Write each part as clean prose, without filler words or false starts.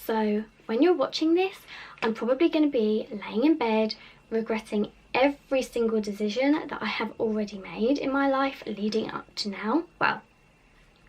So when you're watching this, I'm probably going to be laying in bed regretting every single decision that I have already made in my life leading up to now. Well,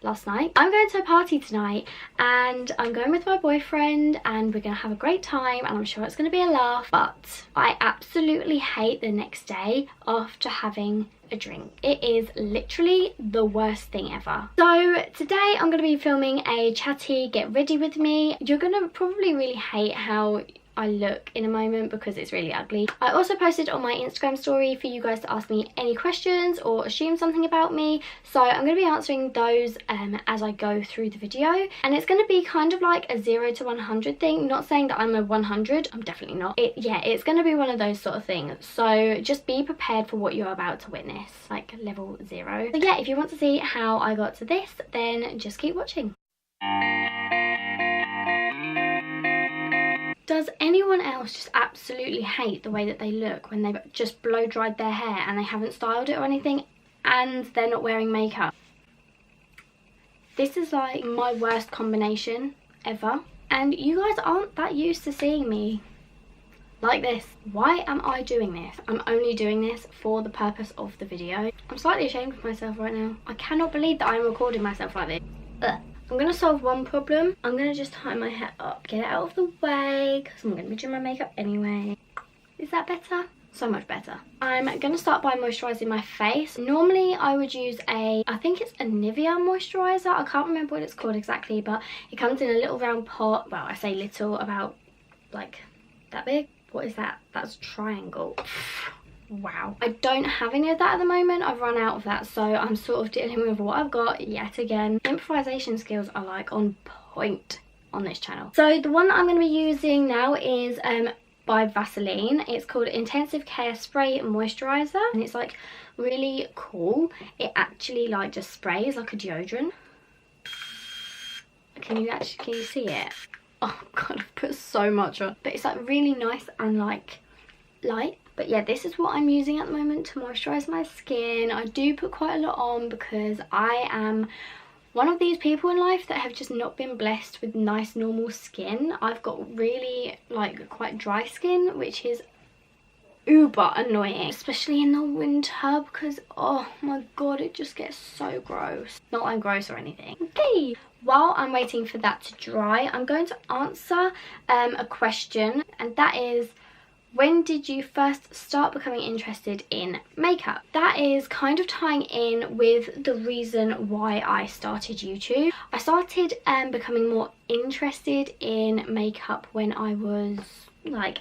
last night. I'm going to a party tonight and I'm going with my boyfriend and we're going to have a great time and I'm sure it's going to be a laugh, but I absolutely hate the next day after having a drink. It is literally the worst thing ever. So today I'm going to be filming a Chatty get ready with me. You're going to probably really hate how I look in a moment because it's really ugly. I also posted on my Instagram story for you guys to ask me any questions or assume something about me, so I'm going to be answering those as I go through the video, and it's going to be kind of like a 0 to 100 thing. Not saying that I'm a 100, I'm definitely not. It's going to be one of those sort of things, so just be prepared for what you're about to witness, like level 0. So yeah, if you want to see how I got to this, then just keep watching. Does anyone else just absolutely hate the way that they look when they've just blow dried their hair and they haven't styled it or anything and they're not wearing makeup? This is like my worst combination ever, and you guys aren't that used to seeing me like this. Why am I doing this? I'm only doing this for the purpose of the video. I'm slightly ashamed of myself right now. I cannot believe that I'm recording myself like this. Ugh. I'm going to solve one problem. I'm going to just tie my hair up, get it out of the way, because I'm going to be doing my makeup anyway. Is that better? So much better. I'm going to start by moisturising my face. Normally I would use I think it's a Nivea moisturiser. I can't remember what it's called exactly, but it comes in a little round pot. Well, I say little, about like that big. What is that? That's a triangle. Wow. I don't have any of that at the moment. I've run out of that, so I'm sort of dealing with what I've got yet again. Improvisation skills are like on point on this channel. So the one that I'm going to be using now is by Vaseline. It's called Intensive Care Spray Moisturiser, and it's like really cool. It actually like just sprays like a deodorant. Can you see it? Oh god, I've put so much on, but it's like really nice and like light. But yeah, this is what I'm using at the moment to moisturise my skin. I do put quite a lot on because I am one of these people in life that have just not been blessed with nice normal skin. I've got really like quite dry skin, which is uber annoying, especially in the winter, because oh my god, it just gets so gross. Not like gross or anything. Okay, while I'm waiting for that to dry, I'm going to answer a question, and that is, when did you first start becoming interested in makeup? That is kind of tying in with the reason why I started YouTube. I started becoming more interested in makeup when I was like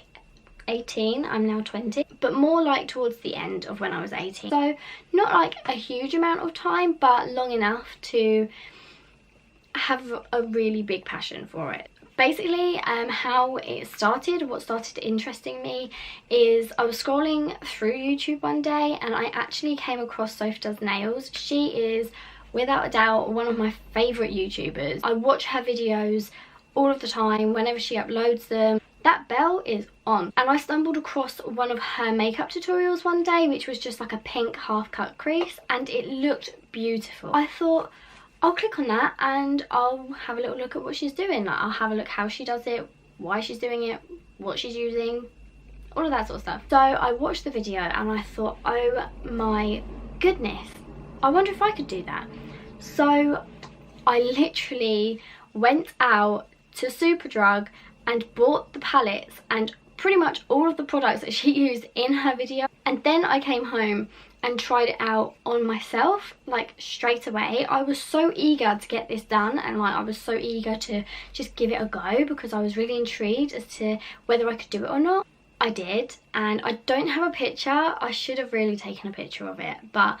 18. I'm now 20, but more like towards the end of when I was 18. So not like a huge amount of time, but long enough to have a really big passion for it. Basically, how it started, what started interesting me is I was scrolling through YouTube one day and I actually came across Sophie Does Nails. She is without a doubt one of my favourite YouTubers. I watch her videos all of the time whenever she uploads them. That bell is on, and I stumbled across one of her makeup tutorials one day, which was just like a pink half cut crease, and it looked beautiful. I thought, I'll click on that and I'll have a little look at what she's doing. Like, I'll have a look how she does it, why she's doing it, what she's using, all of that sort of stuff. So I watched the video and I thought, oh my goodness, I wonder if I could do that. So I literally went out to Superdrug and bought the palettes and pretty much all of the products that she used in her video, and then I came home and tried it out on myself like straight away. I was so eager to get this done, and like I was so eager to just give it a go because I was really intrigued as to whether I could do it or not. I did, and I don't have a picture. I should have really taken a picture of it, but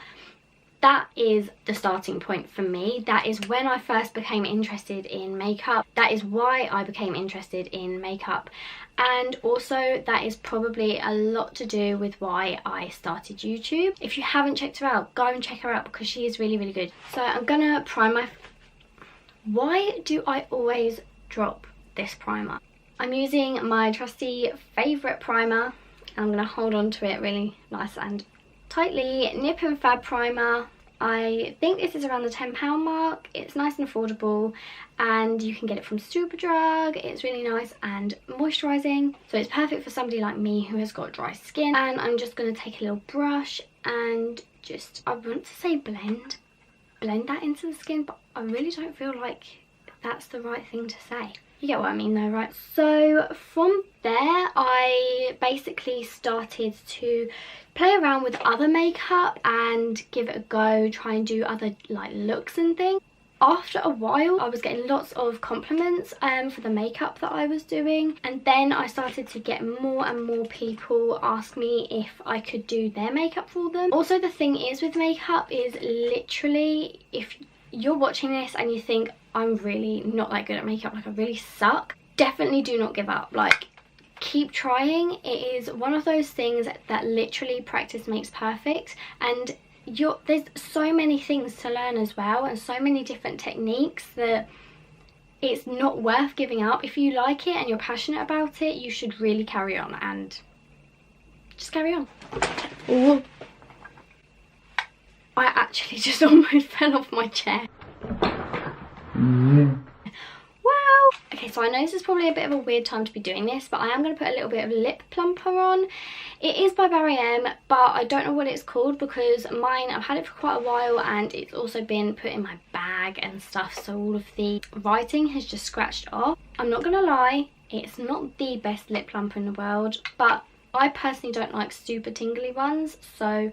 that is the starting point for me. That is when I first became interested in makeup. That is why I became interested in makeup. And also that is probably a lot to do with why I started YouTube. If you haven't checked her out, go and check her out because she is really, really good. So I'm gonna prime my... Why do I always drop this primer? I'm using my trusty favourite primer. I'm gonna hold on to it really nice and tightly. Nip and Fab primer. I think this is around the £10 mark. It's nice and affordable, and you can get it from Superdrug. It's really nice and moisturising, so it's perfect for somebody like me who has got dry skin. And I'm just going to take a little brush and just, I want to say blend that into the skin, but I really don't feel like that's the right thing to say. You get what I mean though, right? So from there, I basically started to play around with other makeup and give it a go, try and do other like looks and things. After a while, I was getting lots of compliments for the makeup that I was doing, and then I started to get more and more people ask me if I could do their makeup for them. Also, the thing is with makeup is literally, if you're watching this and you think I'm really not that good at makeup, like I really suck, definitely do not give up. Like, keep trying. It is one of those things that literally practice makes perfect, and there's so many things to learn as well, and so many different techniques that it's not worth giving up. If you like it and you're passionate about it, you should really carry on, and just carry on. Ooh. I actually just almost fell off my chair. Wow. Okay, so I know this is probably a bit of a weird time to be doing this, but I am going to put a little bit of lip plumper on. It is by Barry M, but I don't know what it's called because mine, I've had it for quite a while, and it's also been put in my bag and stuff, so all of the writing has just scratched off. I'm not going to lie, it's not the best lip plumper in the world, but I personally don't like super tingly ones, so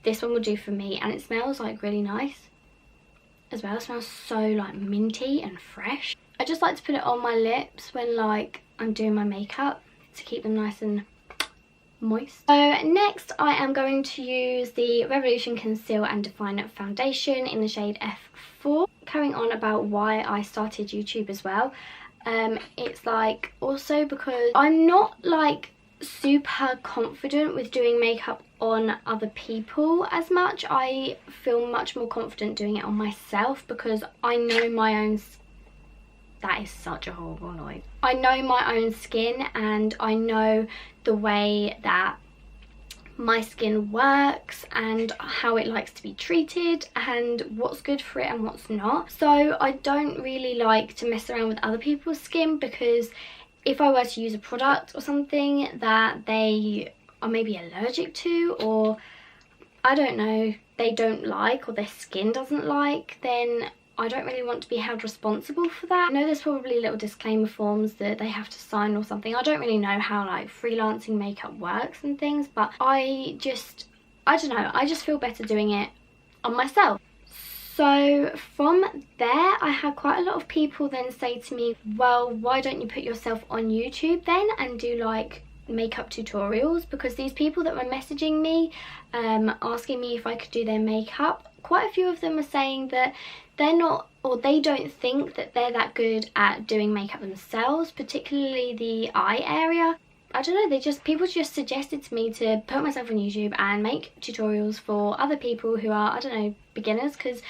this one will do for me, and it smells like really nice as well. It smells so like minty and fresh. I just like to put it on my lips when like I'm doing my makeup to keep them nice and moist. So next I am going to use the Revolution Conceal and Define Foundation in the shade F4. Carrying on about why I started YouTube as well. It's like also because I'm not like super confident with doing makeup on other people as much. I feel much more confident doing it on myself because I know my own that is such a horrible noise. I know my own skin, and I know the way that my skin works and how it likes to be treated and what's good for it and what's not. So I don't really like to mess around with other people's skin, because if I were to use a product or something that they are maybe allergic to, or I don't know, they don't like, or their skin doesn't like, then I don't really want to be held responsible for that. I know there's probably little disclaimer forms that they have to sign or something. I don't really know how like freelancing makeup works and things, but I don't know, I just feel better doing it on myself. So from there, I had quite a lot of people then say to me, well, why don't you put yourself on YouTube then and do like makeup tutorials? Because these people that were messaging me asking me if I could do their makeup, quite a few of them are saying that they're not, or they don't think that they're that good at doing makeup themselves, particularly the eye area. I don't know, people just suggested to me to put myself on YouTube and make tutorials for other people who are, I don't know, beginners, because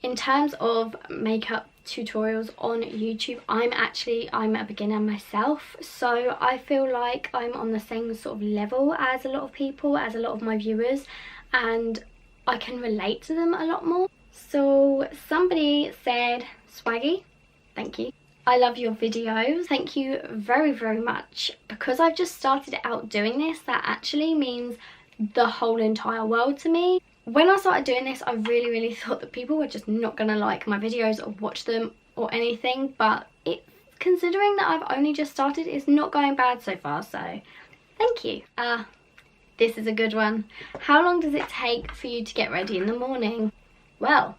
in terms of makeup tutorials on YouTube, I'm a beginner myself, so I feel like I'm on the same sort of level as a lot of people, as a lot of my viewers, and I can relate to them a lot more. So somebody said, Swaggy, thank you. I love your videos. Thank you very, very much. Because I've just started out doing this, that actually means the whole entire world to me. When I started doing this, I really, really thought that people were just not gonna like my videos or watch them or anything, but considering that I've only just started, it's not going bad so far, so thank you. This is a good one. How long does it take for you to get ready in the morning? Well,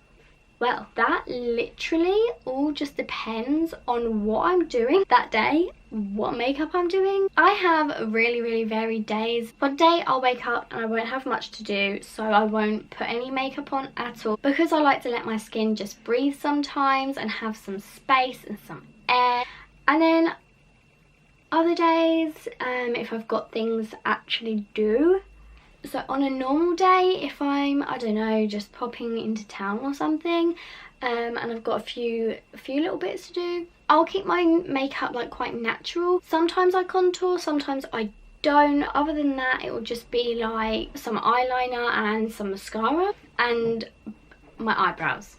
that literally all just depends on what I'm doing that day, what makeup I'm doing. I have really, really varied days. One day I'll wake up and I won't have much to do, so I won't put any makeup on at all, because I like to let my skin just breathe sometimes and have some space and some air. And then other days, if I've got things to actually do. So on a normal day, if I'm, I don't know, just popping into town or something, and I've got a few little bits to do, I'll keep my makeup like quite natural. Sometimes I contour, sometimes I don't. Other than that, it will just be like some eyeliner and some mascara and my eyebrows,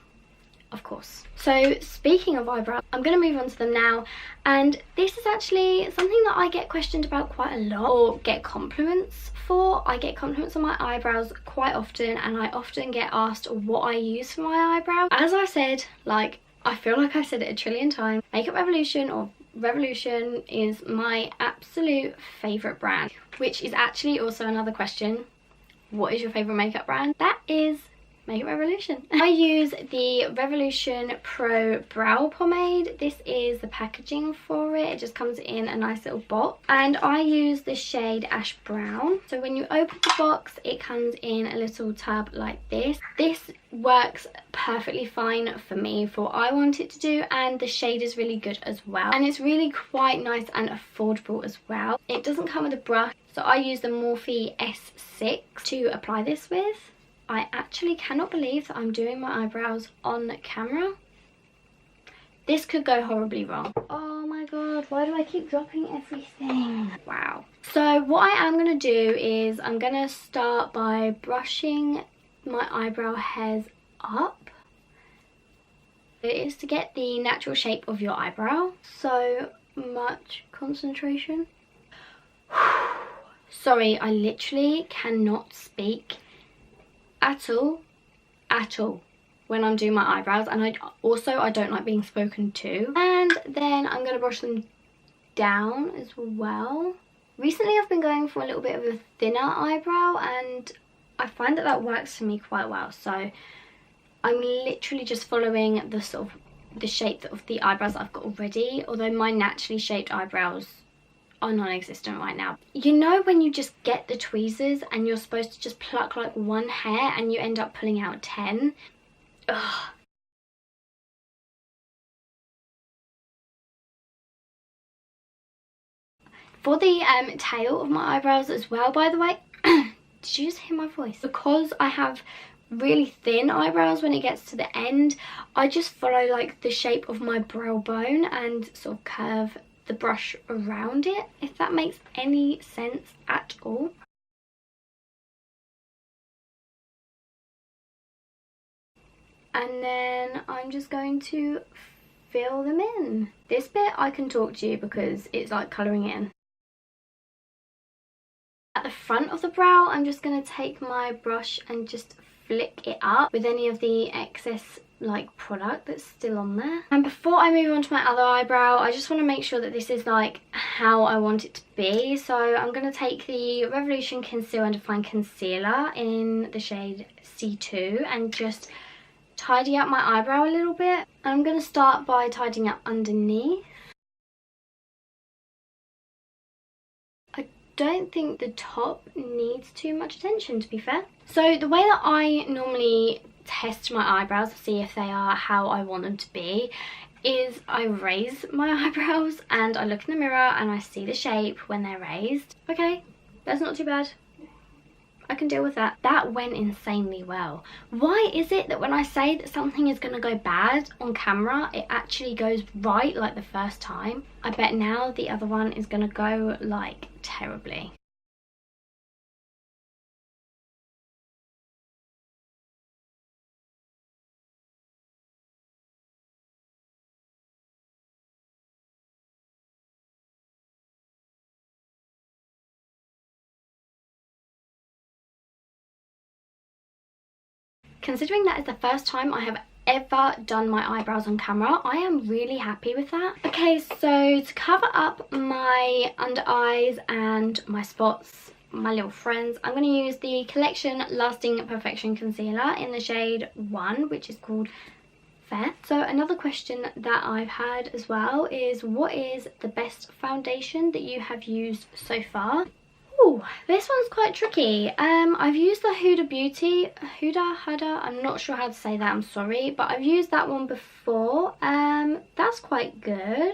of course. So speaking of eyebrows, I'm going to move on to them now, and this is actually something that I get questioned about quite a lot, or get compliments for. I get compliments on my eyebrows quite often, and I often get asked what I use for my eyebrows. As I said, like, I feel like I said it a trillion times, Makeup Revolution, or Revolution, is my absolute favourite brand, which is actually also another question. What is your favourite makeup brand? That is Makeup Revolution. I use the Revolution Pro Brow Pomade. This is the packaging for it. It just comes in a nice little box. And I use the shade Ash Brown. So when you open the box, it comes in a little tub like this. This works perfectly fine for me for what I want it to do, and the shade is really good as well. And it's really quite nice and affordable as well. It doesn't come with a brush, so I use the Morphe S6 to apply this with. I actually cannot believe that I'm doing my eyebrows on camera. This could go horribly wrong. Oh my god, why do I keep dropping everything? Wow. So what I am going to do is I'm going to start by brushing my eyebrow hairs up. It is to get the natural shape of your eyebrow. So much concentration. Sorry, I literally cannot speak at all when I'm doing my eyebrows, and I don't like being spoken to. And then I'm going to brush them down as well. Recently I've been going for a little bit of a thinner eyebrow, and I find that that works for me quite well. So I'm literally just following the sort of the shape of the eyebrows that I've got already, although my naturally shaped eyebrows are non-existent right now. You know when you just get the tweezers and you're supposed to just pluck like one hair and you end up pulling out 10? Ugh. For the tail of my eyebrows as well, by the way, did you just hear my voice? Because I have really thin eyebrows when it gets to the end, I just follow like the shape of my brow bone and sort of curve the brush around it, if that makes any sense at all. And then I'm just going to fill them in. This bit I can talk to you because it's like colouring in. At the front of the brow, I'm just going to take my brush and just flick it up with any of the excess like product that's still on there. And before I move on to my other eyebrow, I just want to make sure that this is like how I want it to be. So I'm going to take the Revolution Conceal and Define Concealer in the shade C2 and just tidy up my eyebrow a little bit. I'm going to start by tidying up underneath. I don't think the top needs too much attention, to be fair. So the way that I normally test my eyebrows to see if they are how I want them to be is I raise my eyebrows and I look in the mirror and I see the shape when they're raised. Okay, that's not too bad. I can deal with that. That went insanely well. Why is it that when I say that something is going to go bad on camera, it actually goes right like the first time? I bet now the other one is going to go like terribly. Considering that is the first time I have ever done my eyebrows on camera, I am really happy with that. Okay, so to cover up my under eyes and my spots, my little friends, I'm going to use the Collection Lasting Perfection Concealer in the shade 1, which is called Fair. So another question that I've had as well is, what is the best foundation that you have used so far? Ooh, this one's quite tricky. I've used the Huda, I'm not sure how to say that, I'm sorry, but I've used that one before. That's quite good.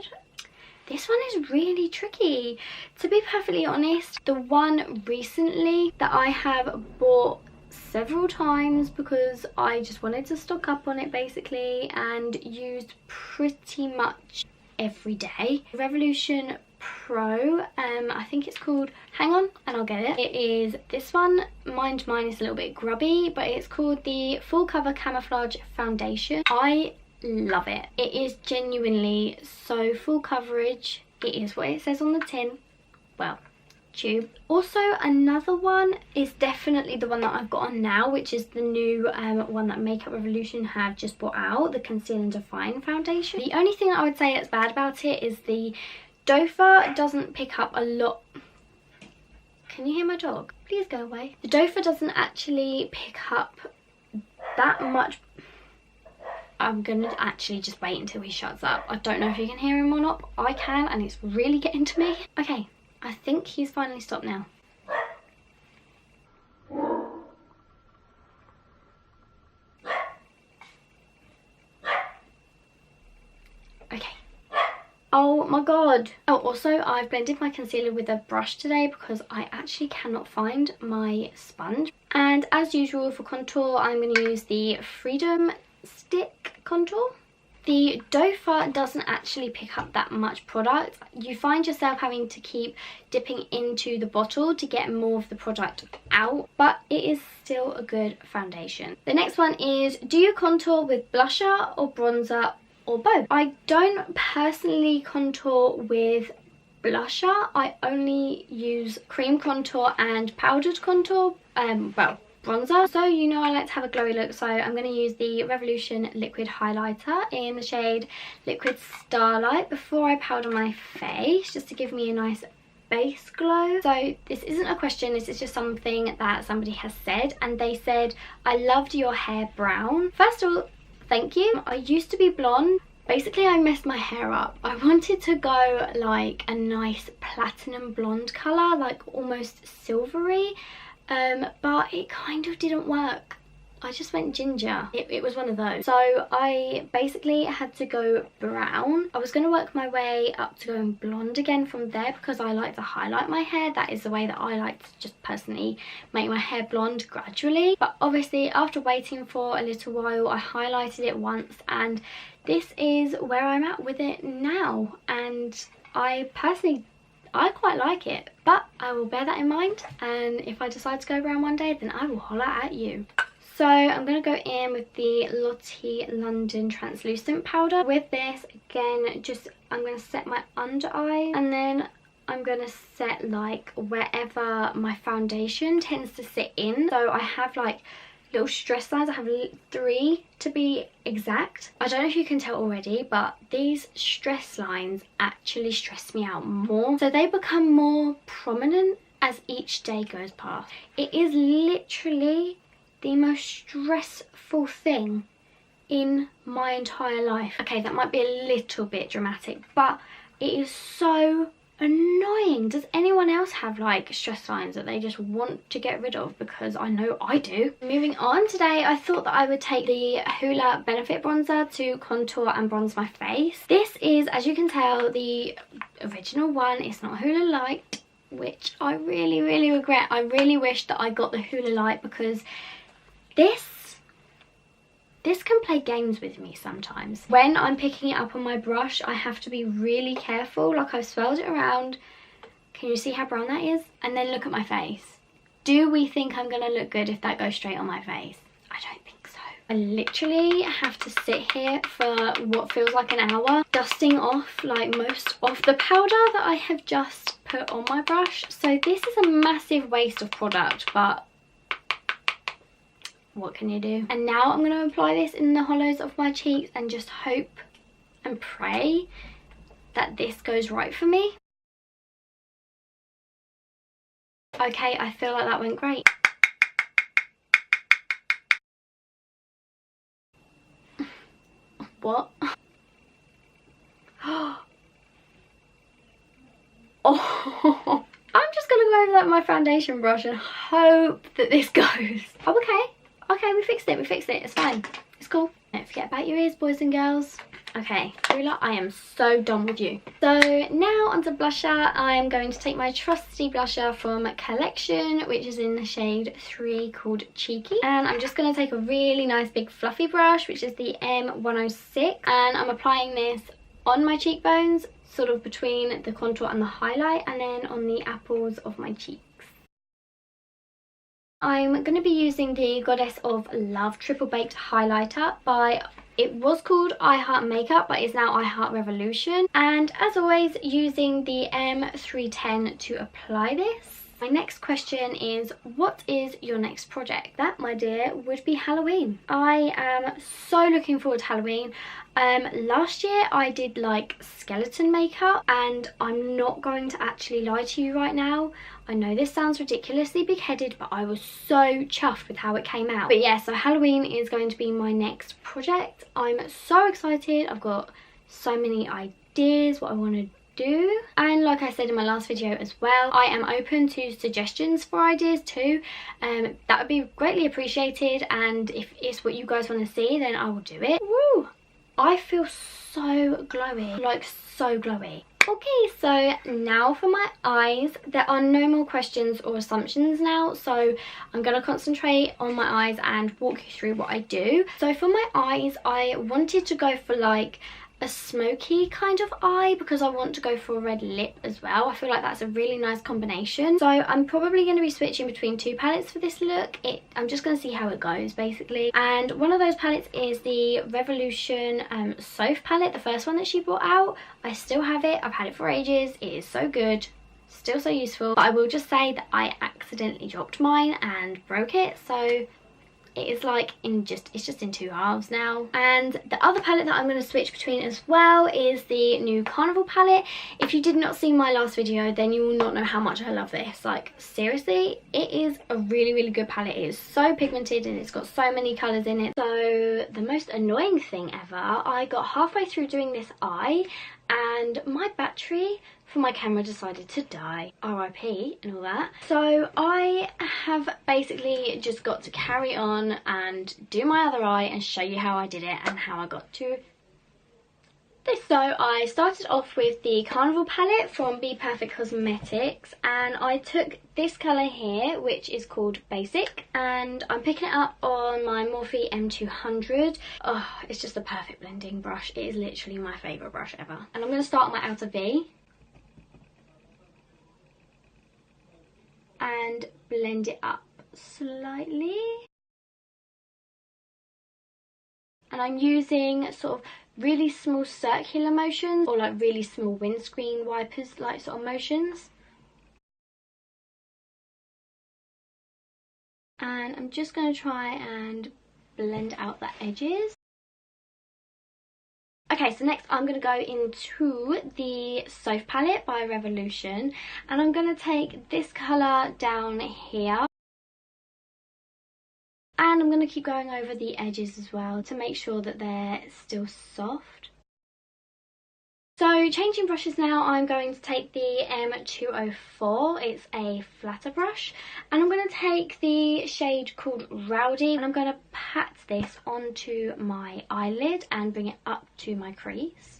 This one is really tricky. To be perfectly honest, the one recently that I have bought several times because I just wanted to stock up on it basically and used pretty much every day. Revolution Pro. I think it's called, hang on and I'll get it. It is this one. Mine is a little bit grubby, but it's called the Full Cover Camouflage Foundation. I love it. It is genuinely so full coverage. It is what it says on the tin. Well, tube. Also, another one is definitely the one that I've got on now, which is the new one that Makeup Revolution have just brought out, the Conceal and Define Foundation. The only thing that I would say that's bad about it is the doe doesn't pick up a lot. Can you hear my dog? Please go away. The doe doesn't actually pick up that much. I'm gonna actually just wait until he shuts up. I don't know if you can hear him or not, but I can, and it's really getting to me. Okay, I think he's finally stopped now. Okay. Oh my god. Oh, also I've blended my concealer with a brush today because I actually cannot find my sponge. And as usual for contour, I'm going to use the Freedom Stick contour. The doe doesn't actually pick up that much product. You find yourself having to keep dipping into the bottle to get more of the product out, but it is still a good foundation. The next one is, do you contour with blusher or bronzer or both? I don't personally contour with blusher. I only use cream contour and powdered contour, well, bronzer. So you know I like to have a glowy look, so I'm going to use the Revolution liquid highlighter in the shade Liquid Starlight before I powder my face, just to give me a nice base glow. So this isn't a question, this is just something that somebody has said, and they said, I loved your hair brown. First of all, thank you. I used to be blonde. Basically, I messed my hair up. I wanted to go like a nice platinum blonde colour, like almost silvery, but it kind of didn't work. I just went ginger. It was one of those. So I basically had to go brown. I was going to work my way up to going blonde again from there because I like to highlight my hair. That is the way that I like to just personally make my hair blonde gradually. But obviously after waiting for a little while, I highlighted it once, and this is where I'm at with it now. And I quite like it, but I will bear that in mind, and if I decide to go brown one day, then I will holler at you. So I'm going to go in with the Lottie London translucent powder. With this, again, just I'm going to set my under eye, and then I'm going to set like wherever my foundation tends to sit in. So I have like little stress lines. I have 3 to be exact. I don't know if you can tell already, but these stress lines actually stress me out more. So they become more prominent as each day goes past. It is literally the most stressful thing in my entire life. Okay, that might be a little bit dramatic, but it is so annoying. Does anyone else have like stress lines that they just want to get rid of? Because I know I do. Moving on, today I thought that I would take the Hoola Benefit Bronzer to contour and bronze my face. This is, as you can tell, the original one. It's not Hoola Light, which I really regret. I really wish that I got the Hoola Light, because this can play games with me sometimes. When I'm picking it up on my brush, I have to be really careful. Like, I've swirled it around. Can you see how brown that is? And then look at my face. Do we think I'm going to look good if that goes straight on my face? I don't think so. I literally have to sit here for what feels like an hour, dusting off like most of the powder that I have just put on my brush. So this is a massive waste of product, but what can you do? And now I'm going to apply this in the hollows of my cheeks and just hope and pray that this goes right for me. Okay, I feel like that went great. What? Oh, I'm just going to go over that with my foundation brush and hope that this goes. Oh, okay. Okay, we fixed it, it's fine, it's cool. Don't forget about your ears, boys and girls. Okay, Hoola, I am so done with you. So now onto blusher. I am going to take my trusty blusher from Collection, which is in the shade 3 called Cheeky. And I'm just going to take a really nice big fluffy brush, which is the M106. And I'm applying this on my cheekbones, sort of between the contour and the highlight, and then on the apples of my cheeks. I'm going to be using the Goddess of Love Triple Baked Highlighter by, it was called I Heart Makeup but is now I Heart Revolution, and as always using the M310 to apply this. My next question is, what is your next project? That, my dear, would be Halloween. I am so looking forward to Halloween. Last year I did like skeleton makeup, and I'm not going to actually lie to you right now. I know this sounds ridiculously big-headed, but I was so chuffed with how it came out. But yeah, so Halloween is going to be my next project. I'm so excited. I've got so many ideas what I want to do, and like I said in my last video as well, I am open to suggestions for ideas too. That would be greatly appreciated, and if it's what you guys want to see, then I will do it. Woo! I feel so glowy, like so glowy. Okay, so now for my eyes. There are no more questions or assumptions now, so I'm going to concentrate on my eyes and walk you through what I do. So for my eyes, I wanted to go for like a smoky kind of eye because I want to go for a red lip as well. I feel like that's a really nice combination. So I'm probably going to be switching between two palettes for this look. I'm just going to see how it goes basically. And one of those palettes is the Revolution Soph palette, the first one that she brought out. I still have it. I've had it for ages. It is so good. Still so useful. But I will just say that I accidentally dropped mine and broke it. So it is like it's just in two halves now. And the other palette that I'm going to switch between as well is the new Carnival palette. If you did not see my last video, then you will not know how much I love this. Like seriously, it is a really good palette. It is so pigmented and it's got so many colours in it. So the most annoying thing ever, I got halfway through doing this eye and my battery for my camera decided to die, RIP and all that. So I have basically just got to carry on and do my other eye and show you how I did it and how I got to this. So I started off with the Carnival palette from Be Perfect Cosmetics, and I took this colour here, which is called Basic, and I'm picking it up on my Morphe M200. Oh, it's just a perfect blending brush. It is literally my favourite brush ever. And I'm going to start on my outer V and blend it up slightly. And I'm using sort of really small circular motions, or like really small windscreen wipers like sort of motions. And I'm just going to try and blend out the edges. Okay, so next I'm going to go into the Soph palette by Revolution, and I'm going to take this colour down here. And I'm going to keep going over the edges as well to make sure that they're still soft. So changing brushes now, I'm going to take the M204, it's a flatter brush, and I'm going to take the shade called Rowdy, and I'm going to pat this onto my eyelid and bring it up to my crease.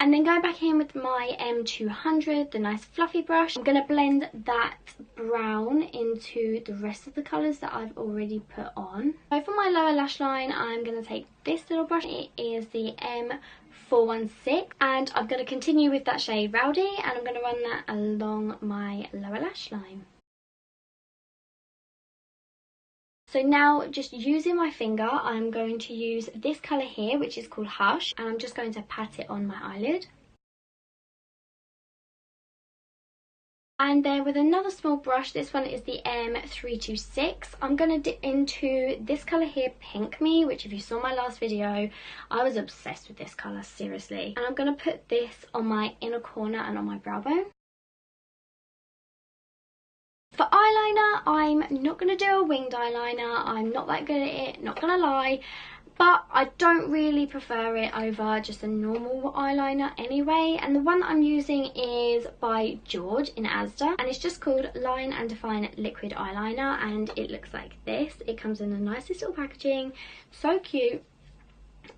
And then going back in with my M200, the nice fluffy brush, I'm going to blend that brown into the rest of the colours that I've already put on. So for my lower lash line, I'm going to take this little brush. It is the M416, and I'm going to continue with that shade Rowdy, and I'm going to run that along my lower lash line. So now, just using my finger, I'm going to use this colour here, which is called Hush, and I'm just going to pat it on my eyelid. And then with another small brush, this one is the M326, I'm going to dip into this colour here, Pink Me, which if you saw my last video, I was obsessed with this colour, seriously. And I'm going to put this on my inner corner and on my brow bone. For eyeliner, I'm not going to do a winged eyeliner. I'm not that good at it, not going to lie. But I don't really prefer it over just a normal eyeliner anyway. And the one that I'm using is by George in Asda. And it's just called Line and Define Liquid Eyeliner. And it looks like this. It comes in the nicest little packaging. So cute.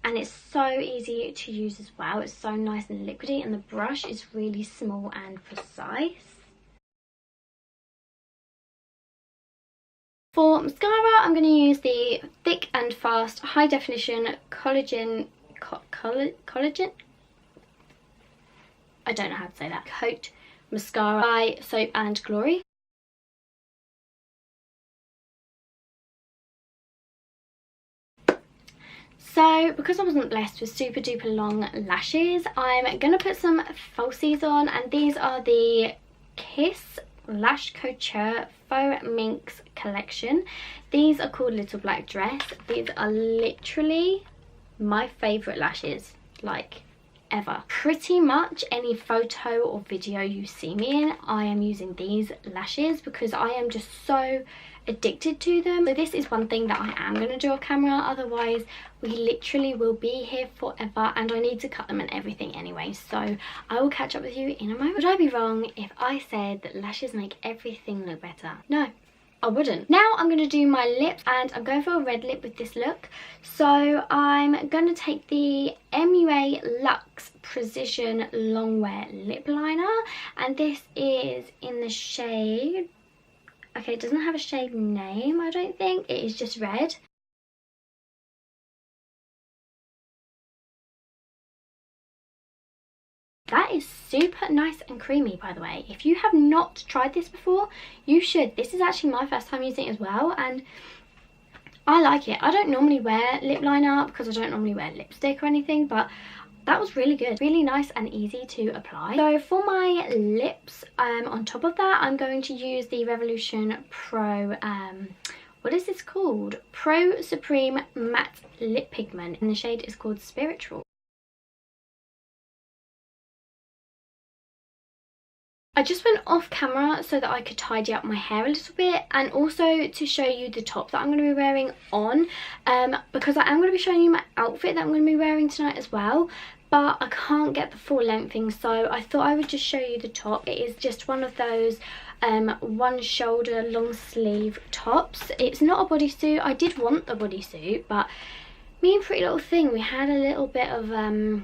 And it's so easy to use as well. It's so nice and liquidy. And the brush is really small and precise. For mascara, I'm going to use the Thick and Fast High Definition Collagen, collagen? I don't know how to say that. Coat Mascara by Soap and Glory. So, because I wasn't blessed with super duper long lashes, I'm going to put some falsies on, and these are the Kiss Lash Couture Faux Minx collection. These are called Little Black Dress. These are literally my favourite lashes, like, ever. Pretty much any photo or video you see me in, I am using these lashes because I am just so addicted to them. So this is one thing that I am going to do off camera, otherwise we literally will be here forever, and I need to cut them and everything anyway, so I will catch up with you in a moment. Would I be wrong if I said that lashes make everything look better? No, I wouldn't. Now I'm going to do my lips, and I'm going for a red lip with this look. So I'm going to take the MUA Luxe Precision Longwear Lip Liner, and this is in the shade, okay, it doesn't have a shade name, I don't think. It is just red. That is super nice and creamy, by the way. If you have not tried this before, you should. This is actually my first time using it as well, and I like it. I don't normally wear lip liner because I don't normally wear lipstick or anything, but that was really good. Really nice and easy to apply. So for my lips, on top of that, I'm going to use the Revolution Pro, what is this called? Pro Supreme Matte Lip Pigment, and the shade is called Spiritual. I just went off camera so that I could tidy up my hair a little bit, and also to show you the top that I'm going to be wearing on, because I am going to be showing you my outfit that I'm going to be wearing tonight as well, but I can't get the full lengthing, so I thought I would just show you the top. It is just one of those one shoulder long sleeve tops. It's not a bodysuit. I did want the bodysuit, but me and Pretty Little Thing, we had a little bit of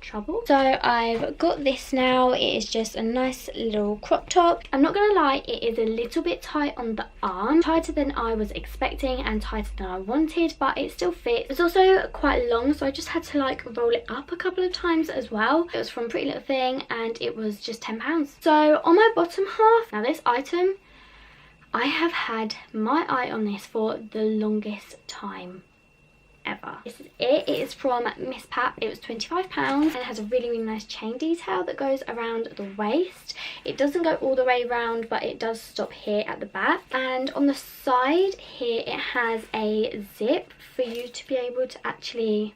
trouble. So I've got this now. It is just a nice little crop top. I'm not gonna lie, it is a little bit tight on the arm, tighter than I was expecting and tighter than I wanted, but it still fits. It's also quite long, so I just had to like roll it up a couple of times as well. It was from Pretty Little Thing and it was just £10. So on my bottom half, now this item, I have had my eye on this for the longest time ever. This is it. It is from Miss Pap. It was £25 and it has a really, really nice chain detail that goes around the waist. It doesn't go all the way around, but it does stop here at the back. And on the side here, it has a zip for you to be able to actually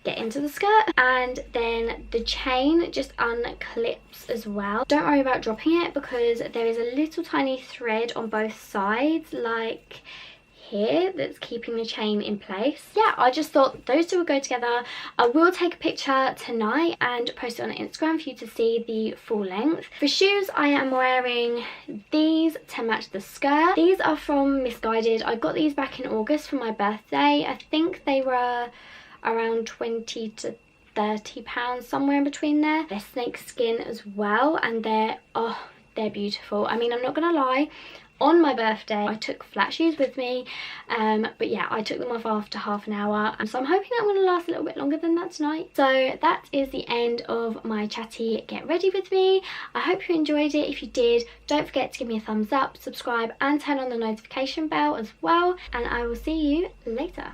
get into the skirt, and then the chain just unclips as well. Don't worry about dropping it because there is a little tiny thread on both sides, like here, that's keeping the chain in place. Yeah, I just thought those two would go together. I will take a picture tonight and post it on Instagram for you to see the full length. For shoes, I am wearing these to match the skirt. These are from Missguided. I got these back in August for my birthday. I think they were around £20 to £30, somewhere in between there. They're snake skin as well, and they're beautiful. I mean, I'm not gonna lie, on my birthday I took flat shoes with me, but yeah, I took them off after half an hour, and so I'm hoping I'm going to last a little bit longer than that tonight. So that is the end of my Chatty Get Ready with me. I hope you enjoyed it. If you did, don't forget to give me a thumbs up, subscribe and turn on the notification bell as well, and I will see you later.